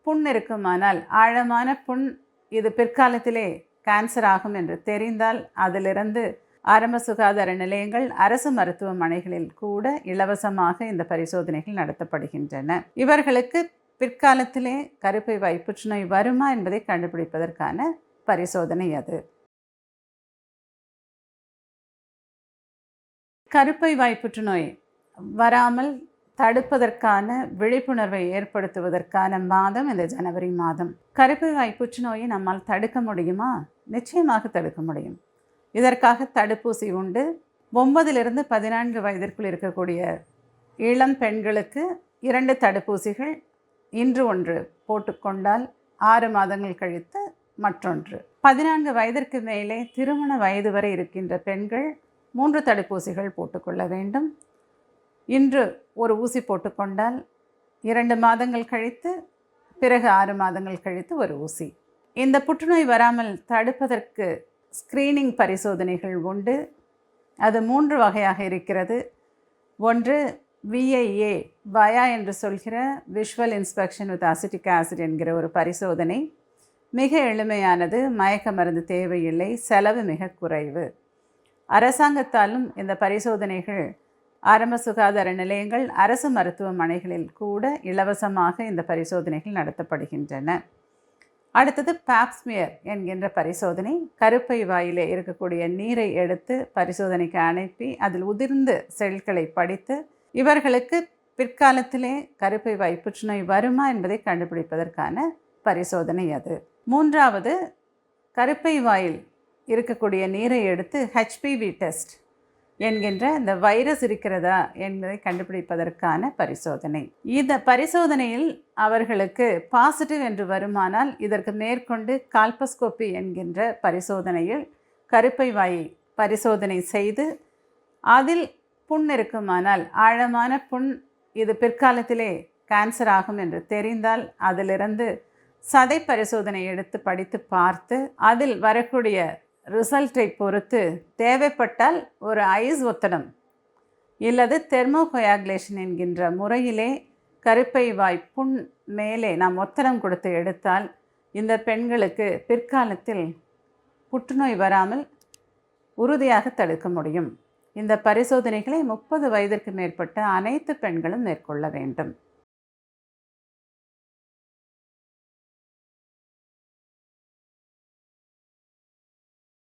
புண் இருக்குமானால், ஆழமான புண், இது பிற்காலத்திலே கேன்சர் ஆகும் என்று தெரிந்தால் அதிலிருந்து ஆரம்ப சுகாதார நிலையங்கள், அரசு மருத்துவமனைகளில் கூட இலவசமாக இந்த பரிசோதனைகள் நடத்தப்படுகின்றன. இவர்களுக்கு பிற்காலத்திலே கருப்பை வாய் புற்றுநோய் வருமா என்பதை கண்டுபிடிப்பதற்கான பரிசோதனை அது. கருப்பை வாய் புற்றுநோய் வராமல் தடுப்பதற்கான விழிப்புணர்வை ஏற்படுத்துவதற்கான மாதம் இந்த ஜனவரி மாதம். கருப்பை வாய் புற்றுநோயை நம்மால் தடுக்க முடியுமா? நிச்சயமாக தடுக்க முடியும். இதற்காக தடுப்பூசி உண்டு. 9லிருந்து 14 வயதிற்குள் இருக்கக்கூடிய இளம் பெண்களுக்கு 2 தடுப்பூசிகள், இன்று ஒன்று போட்டுக்கொண்டால் 6 மாதங்கள் கழித்து மற்றொன்று. 14 வயதிற்கு மேலே திருமண வயது வரை இருக்கின்ற பெண்கள் 3 தடுப்பூசிகள் போட்டுக்கொள்ள வேண்டும். இன்று ஒரு ஊசி போட்டுக்கொண்டால் 2 மாதங்கள் கழித்து, பிறகு 6 மாதங்கள் கழித்து ஒரு ஊசி. இந்த புற்றுநோய் வராமல் தடுப்பதற்கு ஸ்க்ரீனிங் பரிசோதனைகள் உண்டு. அது 3 வகையாக இருக்கிறது. ஒன்று VIA, வயா என்று சொல்கிற visual inspection with acetic acid என்கிற ஒரு பரிசோதனை. மிக எளிமையானது, மயக்க மருந்து தேவையில்லை, செலவு மிக குறைவு. அரசாங்கத்தாலும் இந்த பரிசோதனைகள் ஆரம்ப சுகாதார நிலையங்கள், அரசு மருத்துவமனைகளில் கூட இலவசமாக இந்த பரிசோதனைகள் நடத்தப்படுகின்றன. அடுத்தது பாப்ஸ்மியர் என்கின்ற பரிசோதனை. கருப்பை வாயிலே இருக்கக்கூடிய நீரை எடுத்து பரிசோதனைக்கு அனுப்பி அதில் உதிர்ந்த செல்களை படித்து இவர்களுக்கு பிற்காலத்திலே கருப்பை வாய் புற்றுநோய் வருமா என்பதை கண்டுபிடிப்பதற்கான பரிசோதனை அது. 3வது, கருப்பை வாயில் இருக்கக்கூடிய நீரை எடுத்து HPV டெஸ்ட் என்கின்ற இந்த வைரஸ் இருக்கிறதா என்பதை கண்டுபிடிப்பதற்கான பரிசோதனை. இந்த பரிசோதனையில் அவர்களுக்கு பாசிட்டிவ் என்று வருமானால் இதற்கு மேற்கொண்டு கால்பஸ்கோபி என்கின்ற பரிசோதனையில் கருப்பை வாய் பரிசோதனை செய்து அதில் புண் இருக்குமானால், ஆழமான புண், இது பிற்காலத்திலே கேன்சர் ஆகும் என்று தெரிந்தால் அதிலிருந்து சதை பரிசோதனை எடுத்து படித்து பார்த்து அதில் வரக்கூடிய ரிசல்ட்டை பொறுத்து தேவைப்பட்டால் ஒரு ஐஸ் ஒத்தடம் இல்லது தெர்மோகோயாகுலேஷன் என்கின்ற முறையிலே கருப்பை வாய் புண் மேலே நாம் ஒத்தடம் கொடுத்து எடுத்தால் இந்த பெண்களுக்கு பிற்காலத்தில் புற்றுநோய் வராமல் உறுதியாக தடுக்க முடியும். இந்த பரிசோதனைகளை 30 வயதிற்கு மேற்பட்ட அனைத்து பெண்களும் மேற்கொள்ள வேண்டும்.